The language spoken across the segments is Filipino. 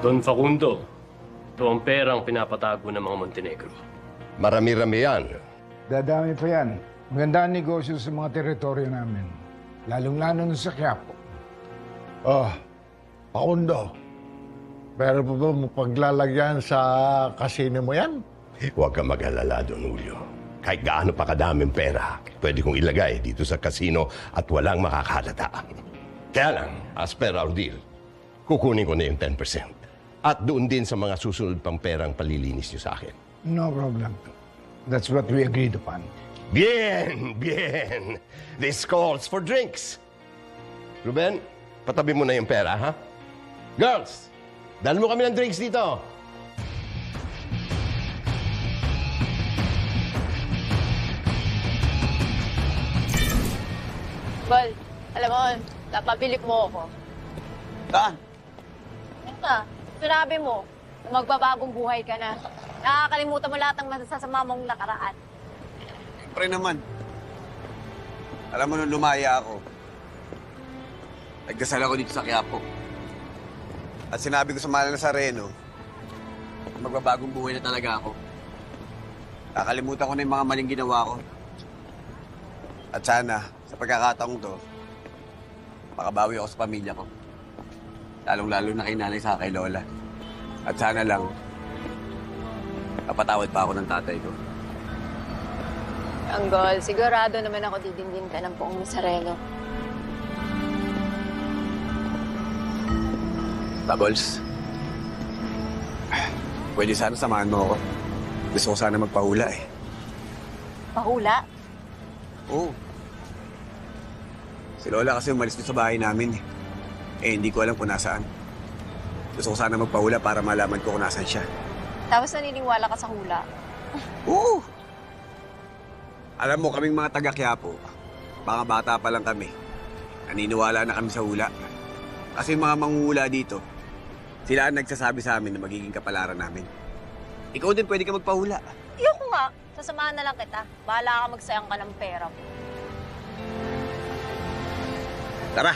Don Facundo, ito ang perang pinapatago ng mga Montenegro. Marami-rami yan. Dadami pa yan. Maganda ang negosyo sa mga teritoryo namin. Lalong-lalo na sa Quiapo. Oh, Facundo. Pero pa ba paglalagyan sa kasino mo yan? Huwag kang mag-alala, Don Julio. Kahit gaano pa kadaming pera, pwede kong ilagay dito sa kasino at walang makakahalata. Kaya lang, as per our deal, kukunin ko na yung 10%. At doon din sa mga susunod pang perang palilinis niyo sa akin. No problem. That's what we agreed upon. Bien, bien. This calls for drinks. Ruben, patabi mo na yung pera, ha? Girls, dala mo kami ng drinks dito. Bal, alam mo, napabilik mo ako. Saan? Ano na? Sinabi mo, na magbabagong buhay ka na. Nakakalimutan mo lahat ng masasama mong nakaraan. Siyempre naman. Alam mo, nung lumaya ako, nagdasal ako dito sa Quiapo. At sinabi ko sa mahal na Sareno, magbabagong buhay na talaga ako. Nakalimutan ko na yung mga maling ginawa ko. At sana, sa pagkakataong to, makabawi ako sa pamilya ko. Lalong-lalo na kay nanay sa kay lola. At sana lang, napatawad pa ako ng tatay ko. Anggol, sigurado naman ako didindin ka ng poong Sareno. Bubbles, pwede sana samahan mo ako. Gusto ko sana magpahula eh. Pahula? Oo. Si Lola kasi umalis doon sa bahay namin eh. Hindi ko alam kung nasaan. Gusto ko sana magpahula para malaman ko kung nasaan siya. Tapos naniniwala ka sa hula? Oo! Alam mo, kaming mga taga-Quiapo, mga bata pa lang kami. Naniniwala na kami sa hula. Kasi yung mga manguhula dito, sila ang nagsasabi sa amin na magiging kapalaran namin. Ikaw din pwede ka magpahula. Ayoko nga. Sasamahan na lang kita. Bahala ka magsayang ka ng pera mo. Tara!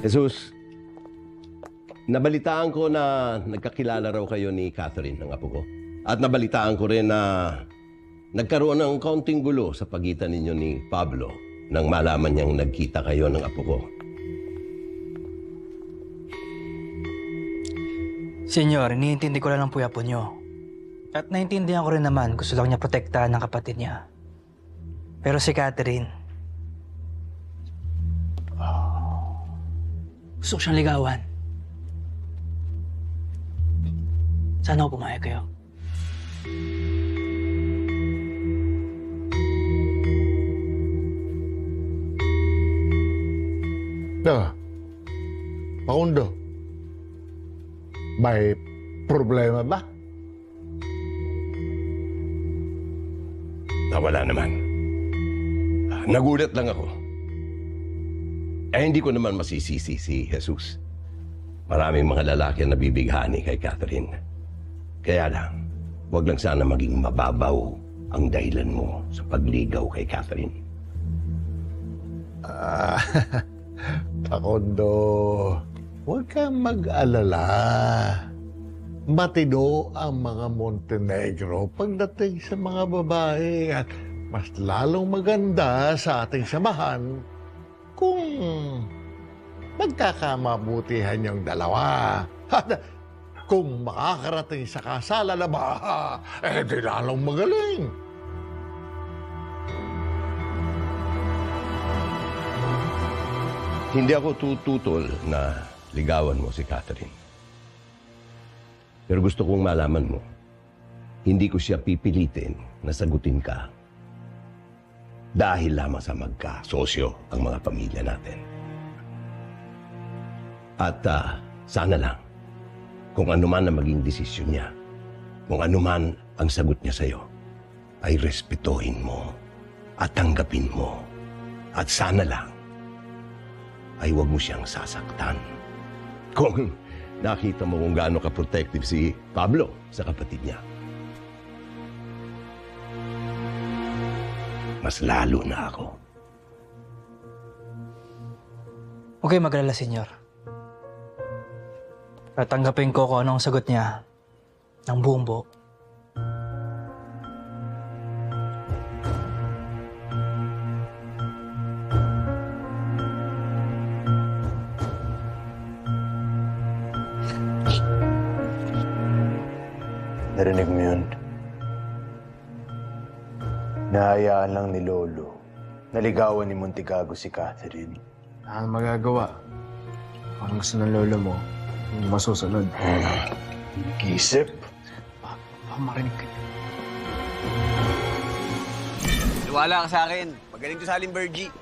Jesus, nabalitaan ko na nagkakilala raw kayo ni Catherine, ng apo ko. At nabalitaan ko rin na nagkaroon ng kaunting gulo sa pagitan ninyo ni Pablo nang malaman niyang nagkita kayo ng apo ko. Senyor, iniintindi ko lang ang puyapo niyo. At naintindihan ko rin naman, gusto lang niya protektahan ng kapatid niya. Pero si Catherine, gusto ko siyang ligawan. Sana ako pumayag kayo. Facundo, may problema ba? Wala naman. Nagulat lang ako. Hindi ko naman masisisi si Jesus. Maraming mga lalaki na nabibighani kay Catherine. Kaya lang, huwag lang sana maging mababaw ang dahilan mo sa pagligaw kay Catherine. Facundo, huwag kang mag-alala. Matino ang mga Montenegro pagdating sa mga babae at mas lalong maganda sa ating samahan kung magkakamabutihan yung dalawa. Kung makakarating sa kasalan na ba, di lalong magaling. Hindi ako tututol na ligawan mo si Catherine. Pero gusto kong malaman mo, hindi ko siya pipilitin na sagutin ka dahil lamang sa magka-sosyo ang mga pamilya natin. At sana lang, kung ano man ang maging desisyon niya, kung ano man ang sagot niya sa'yo, ay respetuhin mo at tanggapin mo. At sana lang, ay huwag mo siyang sasaktan. Kung nakita mo kung gaano ka-protective si Pablo sa kapatid niya, mas lalo na ako. Huwag kayo mag-alala, senyor. Tatanggapin ko kung anong sagot niya ng buong buo. Narinig mo yun? Nahayaan lang ni Lolo. Naligawan ni Montegago si Catherine. Ang magagawa. Kung gusto ng lolo mo, yung masusunod. Nag-iisip. Baka marinig ka. Luwala ka sa akin. Magaling to sa Aling Bergie.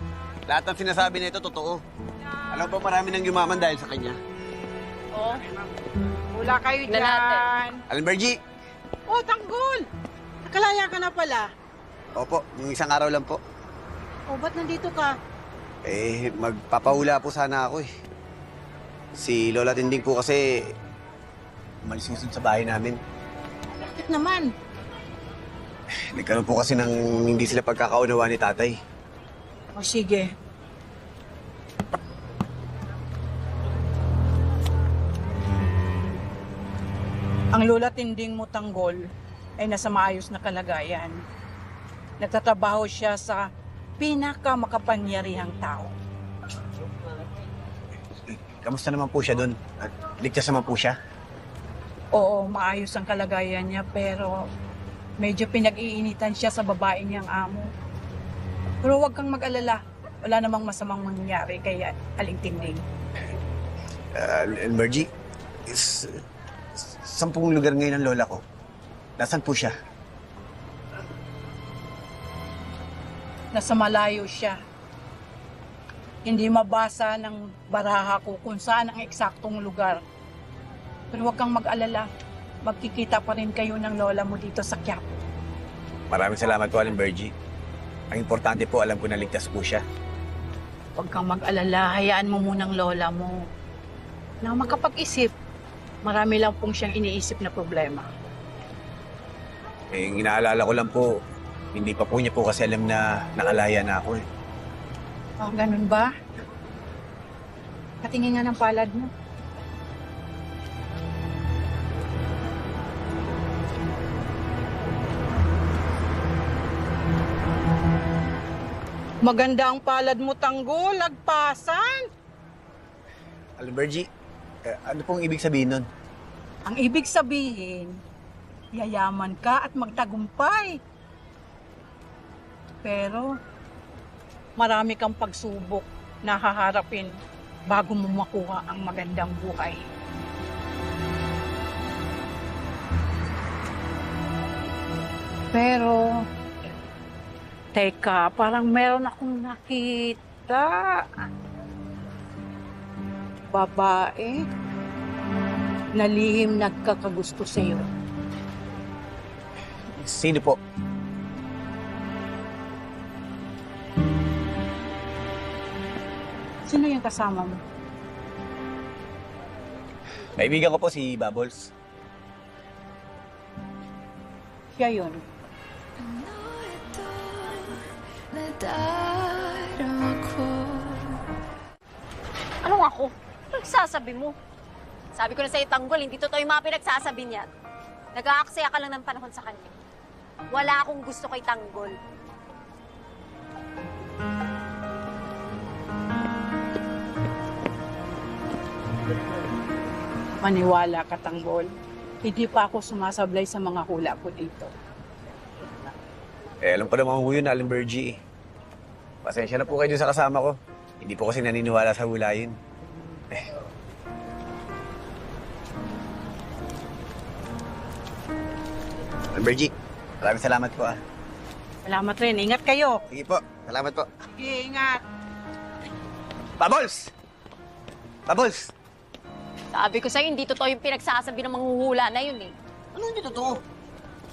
Lahat ng sinasabi na ito, totoo. Alam ba marami nang yumaman dahil sa kanya? Oo. Wala kayo Tignan natin. dyan. Aling Bergie! Oh, tanggol! Nakalaya ka na pala. Opo, yung isang araw lang po. Oh, ba't nandito ka? Magpapahula po sana ako eh. Si Lola Tinding po kasi umalis sa bahay namin. Bakit naman? Nagkaroon po kasi ng hindi sila pagkakaunawa ni tatay. O sige. Ang lola tinding mo, tanggol, ay nasa maayos na kalagayan. Nagtatrabaho siya sa pinakamakapangyarihang tao. Kamusta naman po siya doon? At ligtas naman po siya? Oo, maayos ang kalagayan niya, pero medyo pinag-iinitan siya sa babae niyang amo. Pero huwag kang mag-alala. Wala namang masamang mangyayari kay Aling Tinding. Bergie, 10 lugar ngayon ang lola ko. Nasaan po siya? Nasa malayo siya. Hindi mabasa ng baraha ko kung saan ang eksaktong lugar. Pero huwag kang mag-alala. Magkikita pa rin kayo ng lola mo dito sa Quiapo. Maraming salamat po, Aling Bergie. Ang importante po, alam ko na ligtas po siya. Huwag kang mag-alala. Hayaan mo munang lola mo. Na makapag-isip. Marami lang pong siyang iniisip na problema. Yung inaalala ko lang po, hindi pa po niya po kasi alam na nakalaya na ako eh. Ah, ganun ba? Patingin nga ng palad mo. Maganda ang palad mo, tanggol. Lagpasan. Aling Bergie, ano pong ibig sabihin nun? Ang ibig sabihin, yayaman ka at magtagumpay. Pero, marami kang pagsubok na haharapin bago mo makuha ang magandang buhay. Pero, teka, parang meron akong nakita. Babae na lihim nagkakagusto sa'yo. Sino po? Sino yung kasama mo? Kaibigan ko po si Bubbles. Siya yun. Anong ako? Nagsasabi mo. Sabi ko na sa'yo, tanggol, hindi totoo yung mga pinagsasabi niya. Nag-aaksaya ka lang ng panahon sa kanya. Wala akong gusto kay tanggol. Maniwala ka, tanggol. Hindi pa ako sumasablay sa mga hula ko dito. Alam ko naman ho yun, Aling Bergie. Pasensya na po kayo dun sa kasama ko. Hindi po kasi naniniwala sa hula yun. Aling Bergie, maraming salamat po ah. Salamat rin. Ingat kayo. Sige po, salamat po. Sige, ingat. Bubbles! Bubbles! Sabi ko sa'yo, hindi totoo yung pinagsasabi ng manghuhula na yun eh. Ano hindi totoo?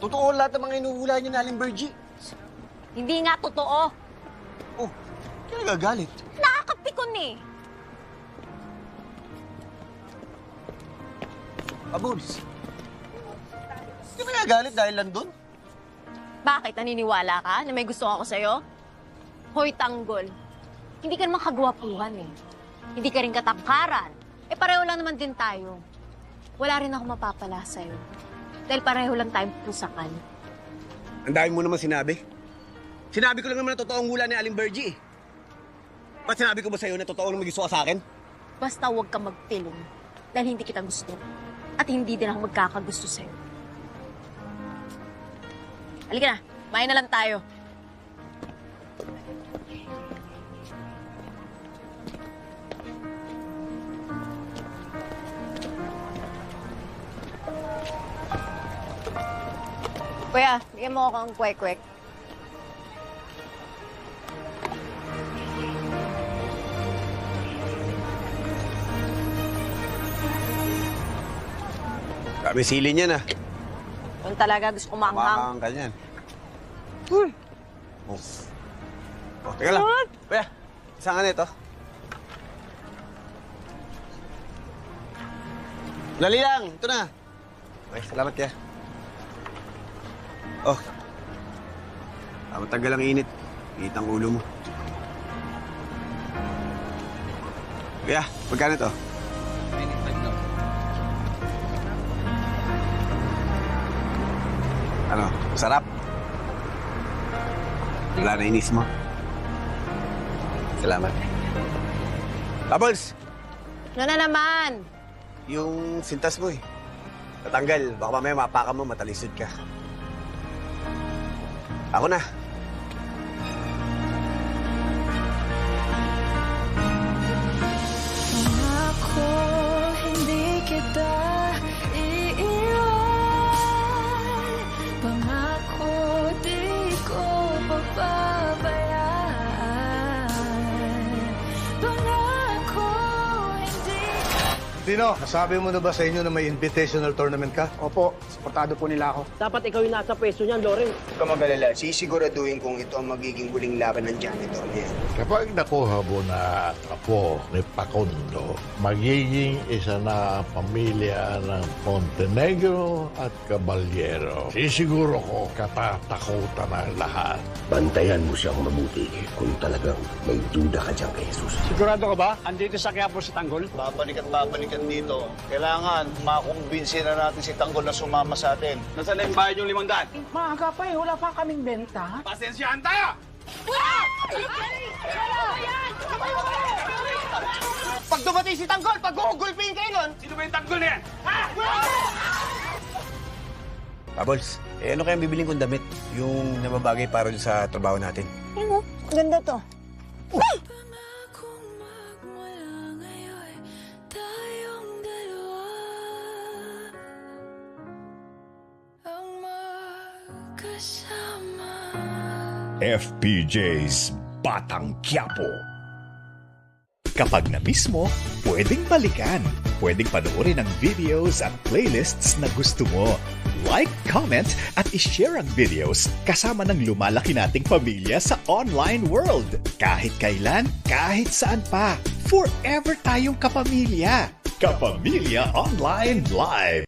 Totoo lahat ng mga inuhula niyo na Aling Bergie. Hindi nga totoo. Oh, kaya nagagalit? Nakakapikon eh. Pabuls. Hindi ka nagagalit dahil lang doon? Bakit? Naniniwala ka na may gusto ako sa'yo? Hoy, Tanggol. Hindi ka naman kagwapuhan eh. Hindi ka rin katangkaran. Eh, pareho lang naman din tayo. Wala rin ako mapapala sa'yo. Dahil pareho lang tayong pusakan. Ang dami mo naman sinabi. Sinabi ko lang naman na totoong hula ni Aling Bergie. Ba't sinabi ko ba sa'yo na totoo na may gusto ka sa akin? Basta huwag ka magpilong. Dahil hindi kita gusto. At hindi din ako magkakagusto sa'yo. Halika na. Kumain na lang tayo. Kuya, bigyan mo akong kwek-kwek. Kami sili niya na. Kung talaga gusto kong maanghang. Makakang ka niyan. Oh. Oh, teka lang. Kuya, isang ka nito. Dali lang, ito na. Okay, salamat kaya. Oh. Matagal ang init. Init ang ulo mo. Kuya, magkano ito? Ano, sarap? Wala na inis mo. Salamat. Bubbles! Ano na naman? Yung sintas mo eh. Tatanggal. Baka mamaya mapakan mo, matalisod ka. Ako na. Pangako, hindi kita iiwan. Pangako, di ko papabayaan. Pangako, hindi... Tino, nasabi mo na ba sa inyo na may invitational tournament ka? Opo, supportado po nila ako. Dapat ikaw yung nasa pwesto niyan, Loren. Huwag ka mag-alala, sisiguraduhin kung ito ang magiging huling laban ng janitor niya. Kapag nakuha mo na apo ni Pacondo, magiging isa na pamilya ng Montenegro at Caballero. Sisiguro ko katatakutan ang lahat. Bantayan mo siyang mabuti kung talagang may duda ka dyan kay Jesus. Sigurado ka ba? Andito sa Quiapo si Tanggol? Babalik at babalikan dito. Kailangan makumbinsi na natin si Tanggol na sumama sa atin. Nasaan na yung bayad yung 500? Maaga pa eh, wala pa kaming benta. Pasensyahan tayo! Pag dumating si Tanggol, pag-gugulpihin kayo nun! Sino ba yung Tanggol na yan? Bubbles, ano kayang bibiling kong damit? Yung nababagay para dun sa trabaho natin. Ano? Ganda to. FPJ's Batang Quiapo. Kapag na-miss mo, pwedeng balikan. Pwedeng panoorin ang videos at playlists na gusto mo. Like, comment, at ishare ang videos kasama ng lumalaki nating pamilya sa online world. Kahit kailan, kahit saan pa. Forever tayong kapamilya. Kapamilya Online Live.